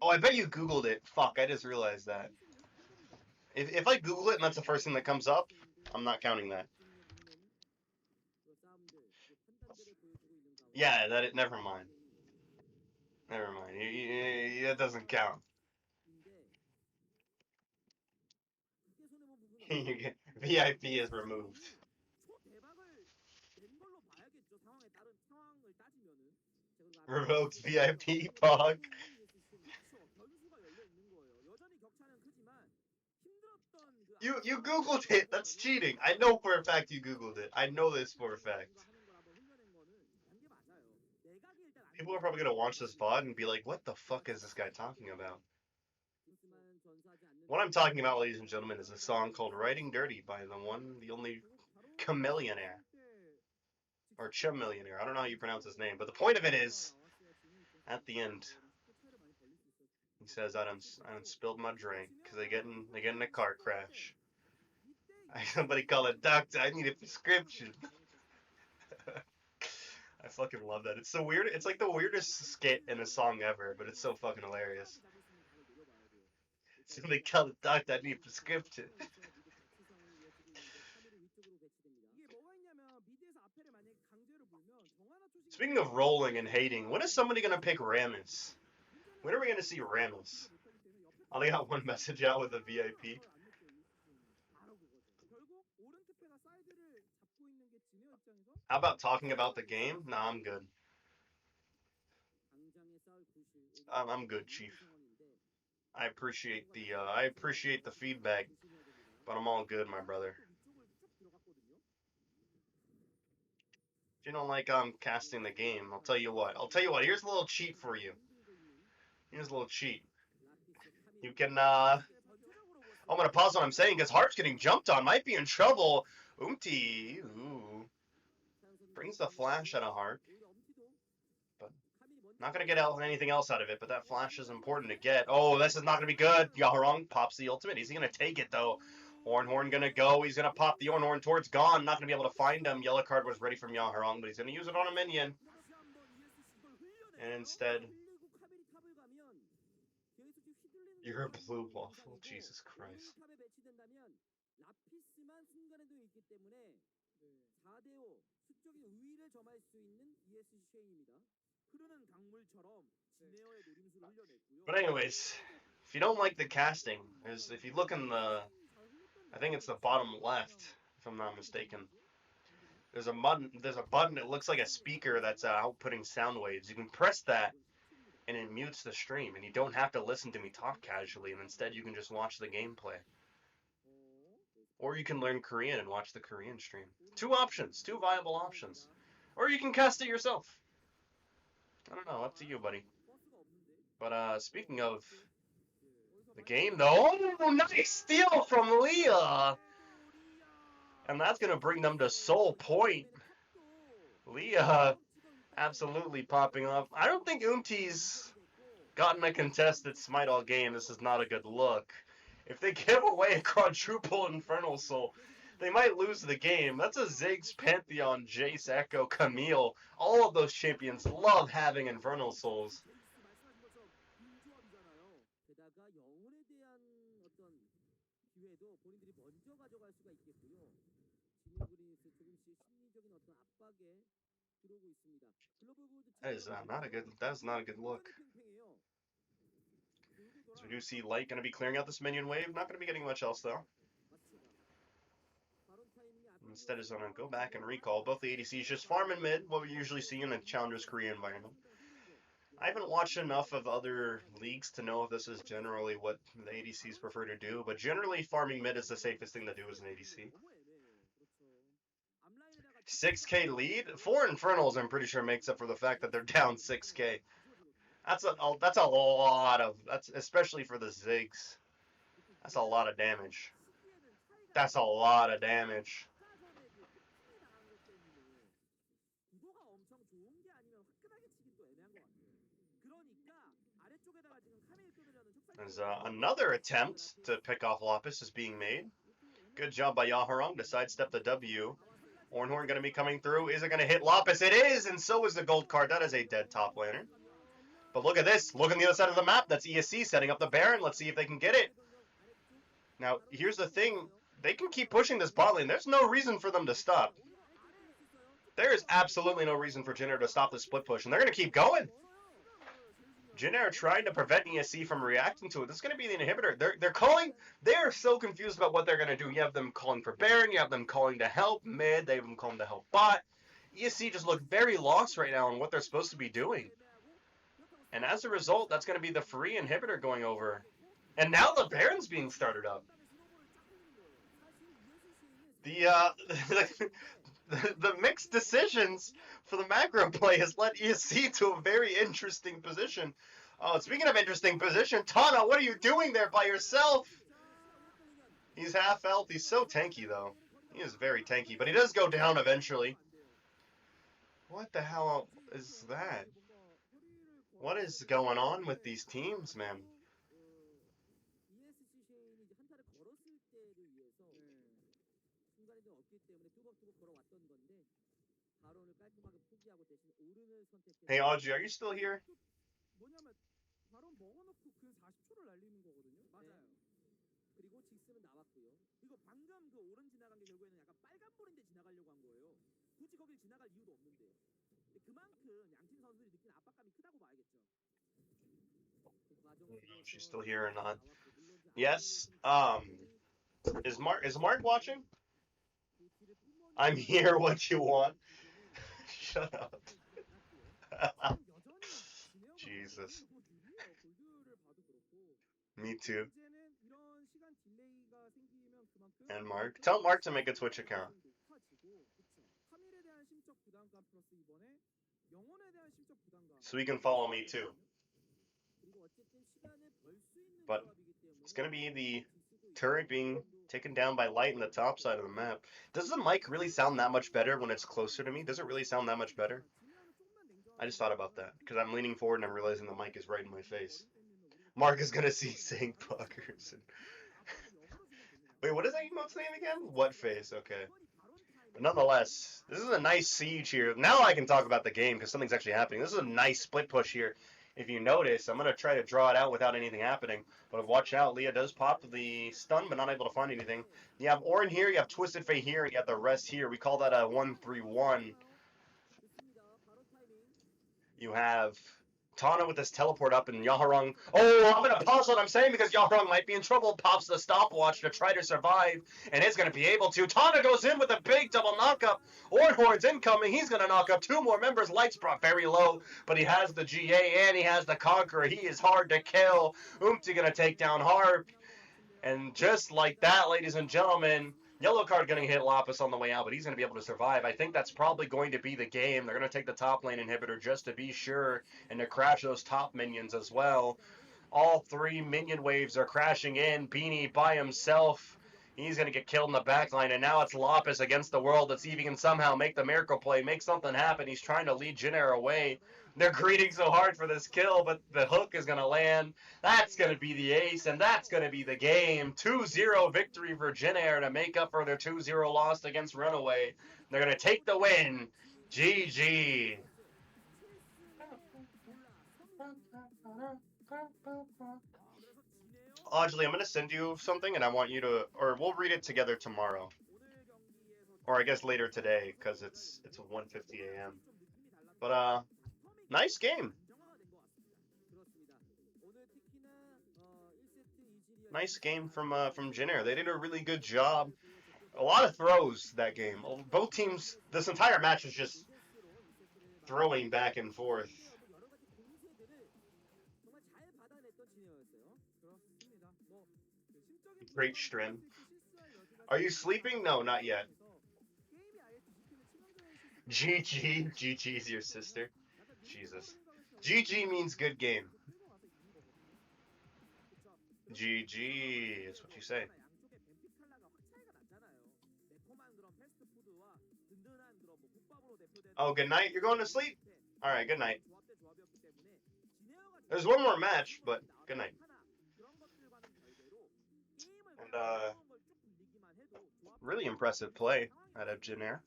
Oh, I bet you Googled it. Fuck, I just realized that. If I Google it and that's the first thing that comes up, I'm not counting that. Yeah, never mind. Never mind. That doesn't count. VIP is removed. Revoked VIP, Pog. You Googled it. That's cheating. I know for a fact you Googled it. I know this for a fact. People are probably going to watch this VOD and be like, what the fuck is this guy talking about? What I'm talking about, ladies and gentlemen, is a song called Writing Dirty by the only Chamillionaire. Or Chamillionaire. I don't know how you pronounce his name. But the point of it is, at the end, he says, I done spilled my drink because they get in a car crash. Somebody call a doctor. I need a prescription. I fucking love that. It's so weird. It's like the weirdest skit in a song ever, but it's so fucking hilarious. Somebody call the doctor. I need a prescription. Speaking of rolling and hating, when is somebody gonna pick Rammus? When are we gonna see Rammus? I only got one message out with a VIP. How about talking about the game? Nah, I'm good. I'm good, Chief. I appreciate the feedback, but I'm all good, my brother. If you don't like casting the game, I'll tell you what. Here's a little cheat for you. Here's a little cheat. You can I'm gonna pause what I'm saying because Harp's getting jumped on. Might be in trouble. Oomty, ooh, brings the flash out of Harp. But not gonna get anything else out of it. But that flash is important to get. Oh, this is not gonna be good. Yaharong pops the ultimate. Is he gonna take it though? Ornhorn gonna go. He's gonna pop the Ornhorn towards Gon. Not gonna be able to find him. Yellow card was ready from Yaharong, but he's gonna use it on a minion. And instead, you're a blue waffle. Jesus Christ. But anyways, if you don't like the casting, if you look in the, I think it's the bottom left, if I'm not mistaken. There's a button. It looks like a speaker that's outputting sound waves. You can press that, and it mutes the stream, and you don't have to listen to me talk casually. And instead, you can just watch the gameplay. Or you can learn Korean and watch the Korean stream. Two viable options. Or you can cast it yourself. I don't know, up to you, buddy. But speaking of the game, though, oh, nice steal from Leah! And that's going to bring them to Soul Point. Leah absolutely popping off. I don't think Oomty's gotten a contested Smite all game. This is not a good look. If they give away a quadruple Infernal Soul, they might lose the game. That's a Ziggs, Pantheon, Jace, Echo, Camille. All of those champions love having Infernal Souls. That is not a good look. So we do see Light going to be clearing out this minion wave. Not going to be getting much else, though. Instead, is going to go back and recall both the ADCs, just farm in mid, what we usually see in a Challengers Korea environment. I haven't watched enough of other leagues to know if this is generally what the ADCs prefer to do, but generally farming mid is the safest thing to do as an ADC. 6k lead? 4 Infernals, I'm pretty sure, makes up for the fact that they're down 6k. That's a lot of, especially for the Ziggs. That's a lot of damage. That's a lot of damage. There's another attempt to pick off Lapis is being made. Good job by Yaharong to sidestep the W. Ornhorn going to be coming through. Is it going to hit Lapis? It is, and so is the gold card. That is a dead top laner. But look at this. Look on the other side of the map. That's ESC setting up the Baron. Let's see if they can get it. Now, here's the thing. They can keep pushing this bot lane. There's no reason for them to stop. There is absolutely no reason for Jin Air to stop this split push, and they're going to keep going. Jin Air trying to prevent ESC from reacting to it. This is going to be the inhibitor. They're calling. They're so confused about what they're going to do. You have them calling for Baron. You have them calling to help mid. They have them calling to help bot. ESC just look very lost right now on what they're supposed to be doing. And as a result, that's going to be the free inhibitor going over. And now the Baron's being started up. The mixed decisions for the macro play has led ESC to a very interesting position. Oh, speaking of interesting position, Tana, what are you doing there by yourself? He's half health. He's so tanky, though. He is very tanky, but he does go down eventually. What the hell is that? What is going on with these teams, man? Hey, Audrey, are you still here? 그리고 직스는 나왔고요. 이거 방금 그 오른 지나간 게 결국에는 약간 빨간불인데 지나가려고 한 거예요. 굳이 거길 지나갈 이유도 없는데. 그만큼 양팀 선수들이 느낀 압박감이 크다고 봐야겠죠. She's still here or not? Yes. Is Mark watching? I'm here. What you want? Shut up. Jesus. Me too. And Mark. Tell Mark to make a Twitch account. So he can follow me too. But it's going to be the turret being taken down by light in the top side of the map. Does the mic really sound that much better when it's closer to me? Does it really sound that much better? I just thought about that because I'm leaning forward and I'm realizing the mic is right in my face. Mark is going to see Saint Buggers. Wait, what is that emote's name again? What face? Okay. But nonetheless, this is a nice siege here. Now I can talk about the game because something's actually happening. This is a nice split push here. If you notice, I'm going to try to draw it out without anything happening. But watch out, Leah does pop the stun, but not able to find anything. You have Orin here, you have Twisted Fate here, and you have the rest here. We call that a 1-3-1. You have Tana with this teleport up, and Yaharong. Oh, I'm going to pause what I'm saying because Yaharong might be in trouble. Pops the stopwatch to try to survive, and is going to be able to. Tana goes in with a big double knockup. Ornhorn's incoming. He's going to knock up two more members. Lights brought very low, but he has the GA and he has the Conqueror. He is hard to kill. Umti going to take down Harp. And just like that, ladies and gentlemen, yellow card going to hit Lapis on the way out, but he's going to be able to survive. I think that's probably going to be the game. They're going to take the top lane inhibitor just to be sure and to crash those top minions as well. All three minion waves are crashing in. Beanie by himself. He's going to get killed in the backline, and now it's Lapis against the world. Let's see if he can somehow make the miracle play, make something happen. He's trying to lead Jin Air away. They're greeting so hard for this kill, but the hook is going to land. That's going to be the ace, and that's going to be the game. 2-0 victory for Jin Air to make up for their 2-0 loss against Runaway. They're going to take the win. GG. Audley, I'm going to send you something, and I want you to, or we'll read it together tomorrow. Or I guess later today, because it's 1:50 a.m. But, nice game. Nice game from Jin Air. They did a really good job. A lot of throws that game. Both teams, this entire match was just throwing back and forth. Great stream. Are you sleeping? No, not yet. GG. GG is your sister. Jesus. GG means good game. GG is what you say. Oh, good night. You're going to sleep? All right, good night. There's one more match, but good night. really impressive play out of Jin Air.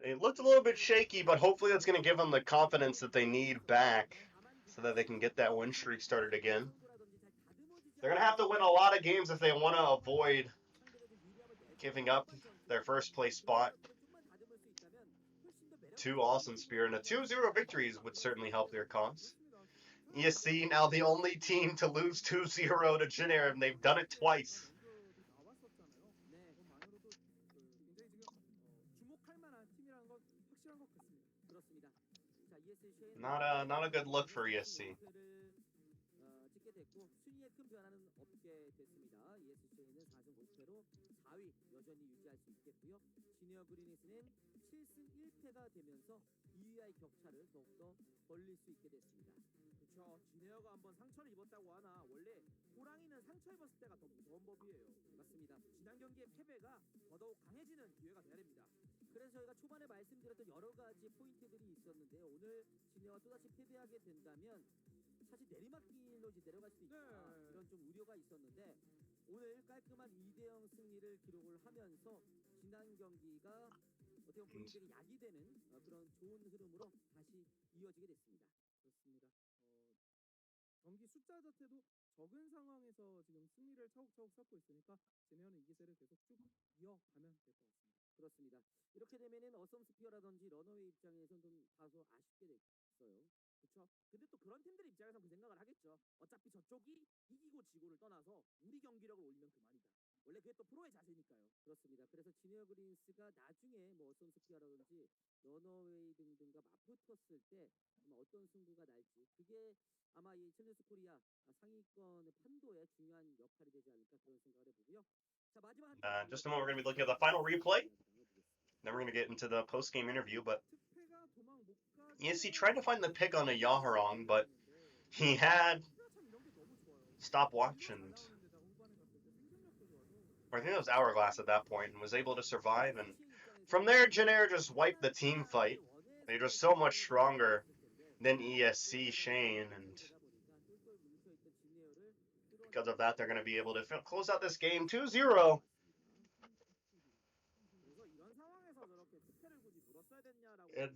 It looked a little bit shaky, but hopefully that's going to give them the confidence that they need back so that they can get that win streak started again. They're going to have to win a lot of games if they want to avoid giving up their first place spot to Awesome Spear, and a 2-0 victories would certainly help their cause. ESC now the only team to lose 2-0 to Jin Air, and they've done it twice. Not a good look for ESC. 지니어 그린윙스는 7승 1패가 되면서 2위와의 격차를 더욱더 벌릴 수 있게 됐습니다. 그렇죠. 지니어가 한번 상처를 입었다고 하나 원래 호랑이는 상처 입었을 때가 더 무서운 법이에요. 맞습니다. 지난 경기의 패배가 더더욱 강해지는 기회가 돼야 됩니다. 그래서 저희가 초반에 말씀드렸던 여러 가지 포인트들이 있었는데 오늘 지니어가 또다시 패배하게 된다면 사실 내리막길로 이제 내려갈 수도 있다. 이런 좀 우려가 있었는데 오늘 깔끔한 2대0 승리를 기록을 하면서 지난 경기가 어떻게 보면 본인들이 약이 되는 그런 좋은 흐름으로 다시 이어지게 됐습니다. 그렇습니다. 경기 숫자 자체도 적은 상황에서 지금 승리를 차곡차곡 쌓고 있으니까 제네어는 이 기세를 계속 쭉 이어가면 될 것 같습니다. 그렇습니다. 이렇게 되면은 어썸 스피어라든지 러너웨이 입장에서는 좀 다소 아쉽게 됐어요. 그렇죠? 근데 또 그런 팀들 입장에서 그 생각을 하겠죠. 어차피 저쪽이 이기고 지고를 떠나서 우리 경기력을 올리면 그만이다. 원래 그게 또 프로의 자세니까요. 그렇습니다. 그래서 지니어 그린스가 나중에 뭐 어썸 스피어라든지 러너웨이 등등과 맞붙었을 때 아마 어떤 승부가 날지 그게 아마 이 챌린지 코리아 상위권의 판도에 중요한 역할이 되지 않을까 그런 생각을 해보고요. 자 마지막 Just a moment, we're going to be looking at the final replay. Then we're going to get into the post-game interview, but ESC tried to find the pick on a Yaharong, but he had stopwatch and, or I think it was Hourglass at that point, and was able to survive. And from there, Jin Air just wiped the team fight. They're just so much stronger than ESC Shane, and because of that, they're going to be able to close out this game 2-0. And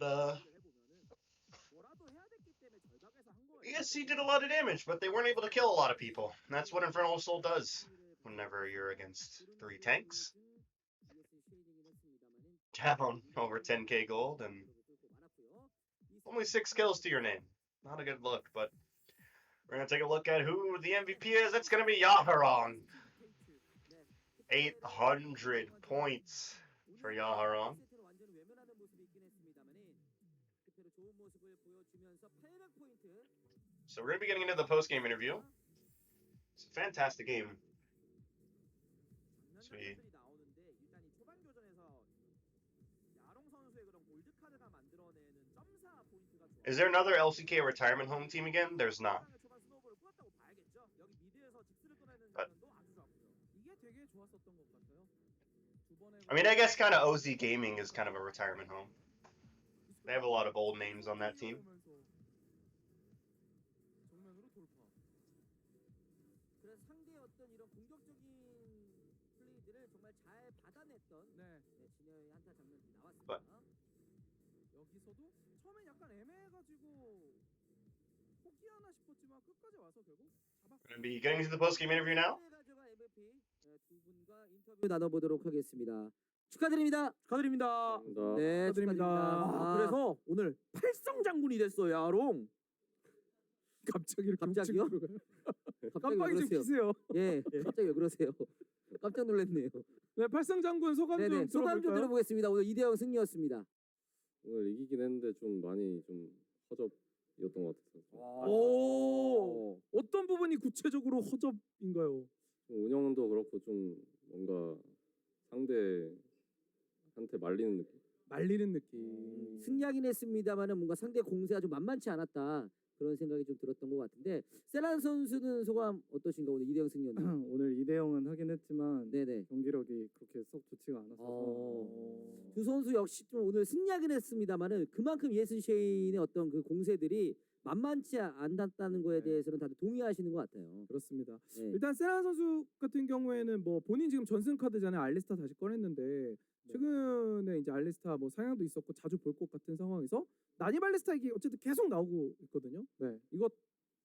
ESC did a lot of damage, but they weren't able to kill a lot of people. And that's what Infernal Soul does whenever you're against 3 tanks. Down over 10k gold and only 6 kills to your name. Not a good look, but we're going to take a look at who the MVP is. It's going to be Yaharong. 800 points for Yaharong. So we're going to be getting into the post-game interview. It's a fantastic game. Is there another LCK retirement home team again? There's not. But, I mean, I guess kind of OZ Gaming is kind of a retirement home. They have a lot of old names on that team. But we're going to be getting to the post-game interview now. 나눠보도록 하겠습니다. 축하드립니다. 축하드립니다. 네, 축하드립니다. 그래서 오늘 팔성장군이 됐어요, 야롱. 갑자기요? 깜빡이 좀 키세요. 예, 갑자기 왜 그러세요? 깜짝 놀랐네요. 네, 팔성장군 소감 좀 들어볼까요? 소감 좀 들어보겠습니다. 오늘 2대0 승리였습니다. 오늘 이기긴 했는데 좀 많이 좀 허접이었던 것 같아요. 오, 어떤 부분이 구체적으로 허접인가요? 운영도 그렇고 좀 뭔가 상대한테 말리는 느낌. 승리하긴 했습니다만은 뭔가 상대 공세가 좀 만만치 않았다. 그런 생각이 좀 들었던 것 같은데 세란 선수는 소감 어떠신가? 오늘 2대0 승리였는데. 오늘 2대0은 하긴 했지만 네네. 경기력이 그렇게 썩 좋지가 않았어서 두 선수 역시 좀 오늘 승리하긴 했습니다만은 그만큼 ESC 쉐인의 어떤 그 공세들이 만만치 않았다는 거에 대해서는 다들 동의하시는 것 같아요. 그렇습니다. 네. 일단 세란 선수 같은 경우에는 뭐 본인 지금 전승 카드잖아요. 알리스타 다시 꺼냈는데 최근에 이제 알리스타 뭐 상향도 있었고 자주 볼 것 같은 상황에서 나니 발리스타 이게 어쨌든 계속 나오고 있거든요. 네. 이거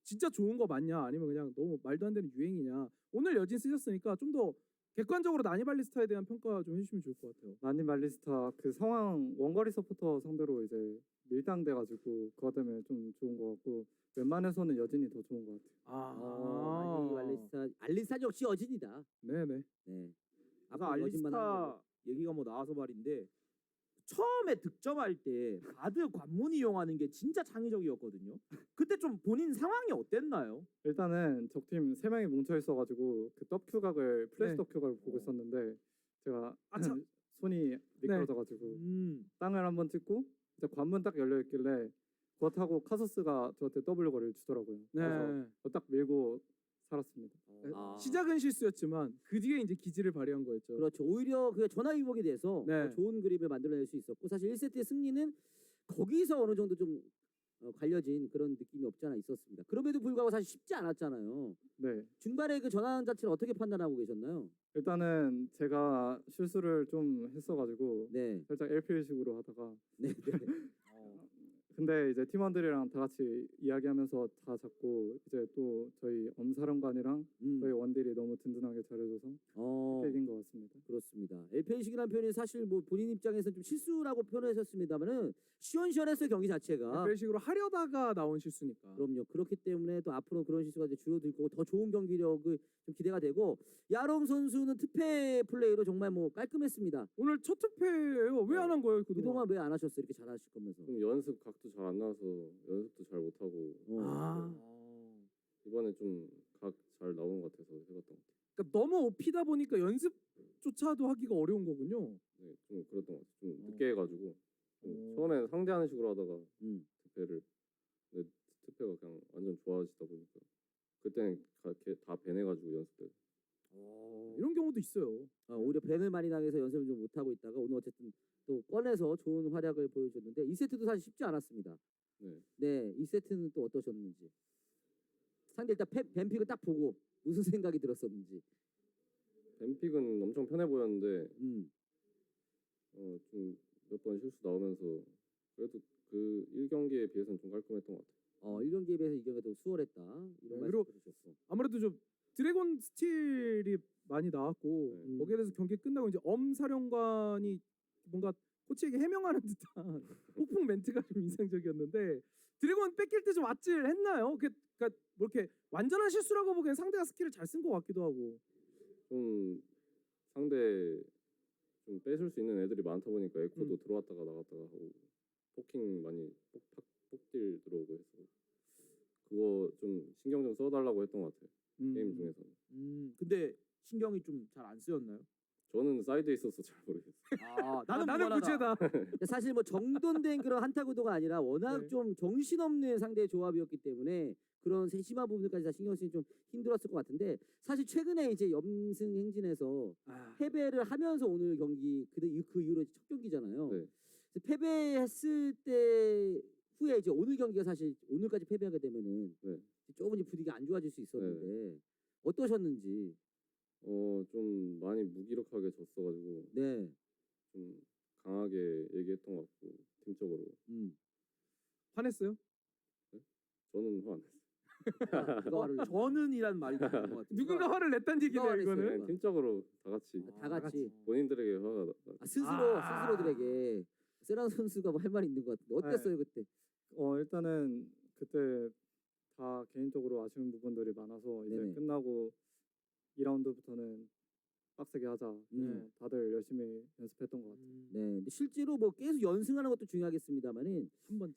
진짜 좋은 거 맞냐 아니면 그냥 너무 말도 안 되는 유행이냐. 오늘 여진 쓰셨으니까 좀 더 객관적으로 나니 발리스타에 대한 평가 좀 해주시면 좋을 것 같아요. 나니 말리스타 그 상황 원거리 서포터 상대로 이제 밀당돼가지고 그것 때문에 좀 좋은 것 같고 웬만해서는 여진이 더 좋은 것 같아요. 나니 알리스타 역시 여진이다. 네네. 네. 아까 앞으로 여진만 하는 거고. 알리스타 얘기가 뭐 나와서 말인데 처음에 득점할 때 바드 관문 이용하는 게 진짜 창의적이었거든요. 그때 좀 본인 상황이 어땠나요? 일단은 적팀 3명이 뭉쳐 있어가지고 그 더큐각을 플래시 네. 더큐각을 보고 있었는데 제가 참. 손이 미끄러져가지고 땅을 한번 찍고 이제 관문 딱 열려 있길래 그거 타고 카서스가 저한테 W 거리를 주더라고요. 네. 그래서 딱 밀고 살았습니다. 시작은 실수였지만 그 뒤에 이제 기지를 발휘한 거였죠. 그렇죠. 오히려 그 전화 위복에 대해서 네. 더 좋은 그림을 만들어낼 수 있었고 사실 1세트의 승리는 거기서 어느 정도 좀 갈려진 그런 느낌이 없지 않아 있었습니다. 그럼에도 불구하고 사실 쉽지 않았잖아요. 네. 중반에 그 전환 자체를 어떻게 판단하고 계셨나요? 일단은 제가 실수를 좀 했어가지고 네. 살짝 LPL식으로 하다가 네. 근데 이제 팀원들이랑 다 같이 이야기하면서 다 잡고 이제 또 저희 엄사령관이랑 저희 원딜이 너무 든든하게 잘해줘서 쉽게 이긴 것 같습니다. 그렇습니다. LPN식이라는 표현이 사실 뭐 본인 입장에서 좀 실수라고 표현하셨습니다만은 시원시원했어요 경기 자체가. 그런 식으로 하려다가 나온 실수니까. 그럼요. 그렇기 때문에 또 앞으로 그런 실수가 이제 줄어들 거고 더 좋은 경기력을 좀 기대가 되고 야롬 선수는 투패 플레이로 정말 뭐 깔끔했습니다. 오늘 첫 투패예요. 왜 안 한 거예요 그동안? 그동안 왜 안 하셨어요? 이렇게 잘하실 거면서. 좀 연습 각도 잘 안 나와서 연습도 잘 못하고 이번에 좀 각 잘 나온 것 같아서 해봤던 것 같아요. 그러니까 너무 OP다 보니까 연습조차도 하기가 어려운 거군요. 네, 좀 그랬던 것 같아요. 좀 늦게 해가지고 좀 처음에는 상대하는 식으로 하다가 투패를 근데 투패가 그냥 완전 좋아지다 보니까 그때는 다 배내가지고 연습 때 이런 경우도 있어요. 오히려 밴을 많이 당해서 연습을 좀 못하고 있다가 오늘 어쨌든 또 꺼내서 좋은 활약을 보여줬는데 2세트도 사실 쉽지 않았습니다. 네, 2세트는 또 어떠셨는지. 상대 일단 밴픽을 딱 보고 무슨 생각이 들었었는지. 뱀픽은 엄청 편해 보였는데 좀 몇 번 실수 나오면서 그래도 그 1경기에 비해서는 좀 깔끔했던 것 같아요. 1경기에 비해서 2경기가 더 수월했다. 이런 말씀 그리고 해주셨고. 아무래도 좀 드래곤 스틸이 많이 나왔고 거기에 대해서 경기 끝나고 이제 사령관이 뭔가 코치에게 해명하는 듯한 폭풍 멘트가 좀 인상적이었는데 드래곤 뺏길 때 좀 아찔했나요? 그러니까 뭐 이렇게 완전한 실수라고 보기엔 상대가 스킬을 잘 쓴 것 같기도 하고. 좀 상대 좀 뺏을 수 있는 애들이 많다 보니까 에코도 들어왔다가 나갔다가 하고 포킹 많이 폭딜 들어오고 해서 그거 좀 신경 좀 써달라고 했던 것 같아요. 게임 중에서는. 근데 신경이 좀 잘 안 쓰였나요? 저는 사이드에 있어서 잘 모르겠어요. 나는 무죄다. 사실 뭐 정돈된 그런 한타 구도가 아니라 워낙 좀 정신없는 상대의 조합이었기 때문에 그런 세심한 부분들까지 다 신경 쓰기 좀 힘들었을 것 같은데 사실 최근에 이제 염승 행진에서 패배를 하면서 오늘 경기 그 이후로 첫 경기잖아요. 그래서 패배했을 때 후에 이제 오늘 경기가 사실 오늘까지 패배하게 되면은 조금 이제 분위기가 안 좋아질 수 있었는데 어떠셨는지. 좀 많이 무기력하게 졌어가지고 좀 강하게 얘기했던 것 같고 팀적으로. 화냈어요? 네? 저는 화 안 했어요. 저는이란 말이 나온 것 같아요. 누군가 화를 냈다는 얘기네요 이거는. 네, 팀적으로 다 같이 본인들에게 화가 스스로들에게 세란 선수가 뭐 할 말이 있는 것 같은데 어땠어요 그때? 일단은 그때 다 개인적으로 아쉬운 부분들이 많아서 이제 끝나고 2라운드부터는 빡세게 하자. 다들 열심히 연습했던 것 같아요. 네, 근데 실제로 뭐 계속 연승하는 것도 중요하겠습니다만은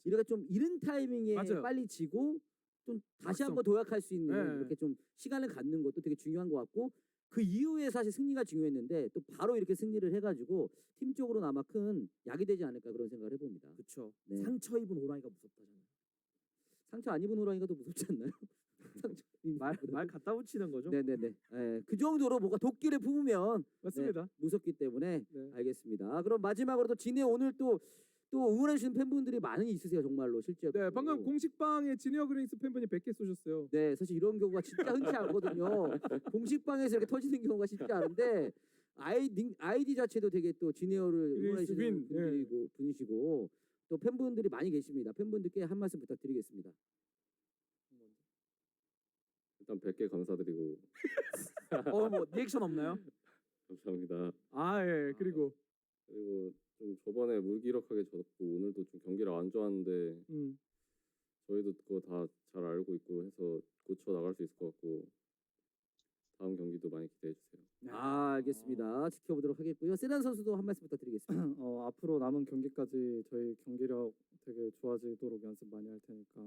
이렇게 좀 이른 타이밍에 빨리 지고 좀 다시 한번 도약할 수 있는 이렇게 좀 시간을 갖는 것도 되게 중요한 것 같고 그 이후에 사실 승리가 중요했는데 또 바로 이렇게 승리를 해가지고 팀적으로는 아마 큰 약이 되지 않을까 그런 생각을 해봅니다. 그렇죠. 네. 상처 입은 호랑이가 무섭다잖아요. 상처 안 입은 호랑이가 더 무섭지 않나요? 말 갖다 붙이는 거죠. 네네네. 그 정도로 뭔가 도끼를 품으면 맞습니다. 무섭기 때문에 알겠습니다. 그럼 마지막으로 또 진해 오늘 또 또 응원해주시는 팬분들이 많이 있으세요 정말로 실제로. 네, 방금 공식방에 진 에어 그린 윙스 팬분이 100개 쏘셨어요. 네, 사실 이런 경우가 진짜 흔치 않거든요. 공식방에서 이렇게 터지는 경우가 쉽지 않은데 아이디 자체도 되게 또 진에어를 응원하시는 분이시고 또 팬분들이 많이 계십니다. 팬분들께 한 말씀 부탁드리겠습니다. 일단 100개 감사드리고 뭐 리액션 없나요? 감사합니다. 예. 그리고 좀 저번에 무기력하게 졌고 오늘도 좀 경기를 안 좋았는데 저희도 그거 다 잘 알고 있고 해서 고쳐 나갈 수 있을 것 같고 다음 경기도 많이 기대해 주세요. 알겠습니다. 지켜보도록 하겠고요. 세단 선수도 한 말씀 부탁드리겠습니다. 앞으로 남은 경기까지 저희 경기력 되게 좋아지도록 연습 많이 할 테니까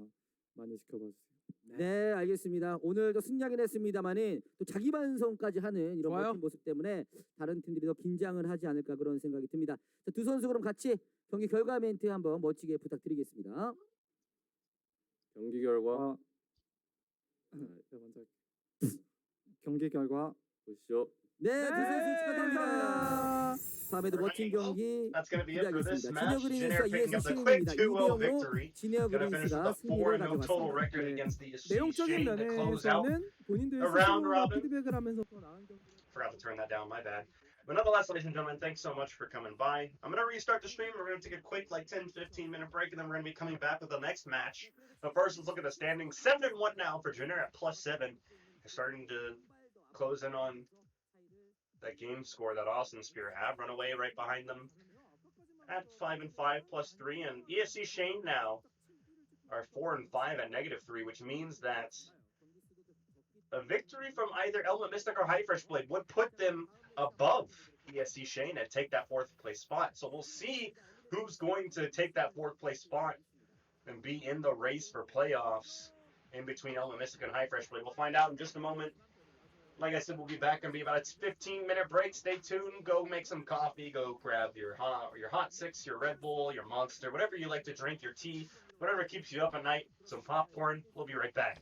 많이 지켜봐 주세요. 네, 알겠습니다. 오늘도 승리하긴 했습니다만은 또 자기 반성까지 하는 이런 좋아요. 멋진 모습 때문에 다른 팀들이 더 긴장을 하지 않을까 그런 생각이 듭니다. 자, 두 선수 그럼 같이 경기 결과 멘트 한번 멋지게 부탁드리겠습니다. 경기 결과 먼저 경기 결과 보시죠. 네, 두 선수 축하드립니다. 다음에도 멋진 경기 That's going to be it for this 기대하겠습니다. match. 진에어 Jin Air 그린 picking 윙스가 up the quick ESC 2-0 쉐인으로 victory. 진에어 Going to 그린 finish with 윙스가 a 승리를 4-0 total 가져갔습니다. record 네. against the ESC 내용적인 Shane to close out. 면에서는 본인들 a round 스스로 robin. 피드백을 하면서 더 나은 경기. Forgot to turn that down, my bad. But nonetheless, ladies and gentlemen, thanks so much for coming by. I'm going to restart the stream. We're going to take a quick, 10-15 minute break, and then we're going to be coming back with the next match. But first, let's look at the standings. 7-1 now for Jin Air at +7. They're starting to close in on that game score that Austin Spear have. Run away right behind them at 5-5 +3. And ESC Shane now are 4-5 at -3, which means that a victory from either Element Mystic or High Fresh Blade would put them above ESC Shane and take that 4th place spot. So we'll see who's going to take that 4th place spot and be in the race for playoffs in between Element Mystic and High Fresh Blade. We'll find out in just a moment. Like I said, we'll be back. Gonna be about a 15-minute break. Stay tuned. Go make some coffee. Go grab your hot six, your Red Bull, your Monster, whatever you like to drink, your tea, whatever keeps you up at night. Some popcorn. We'll be right back.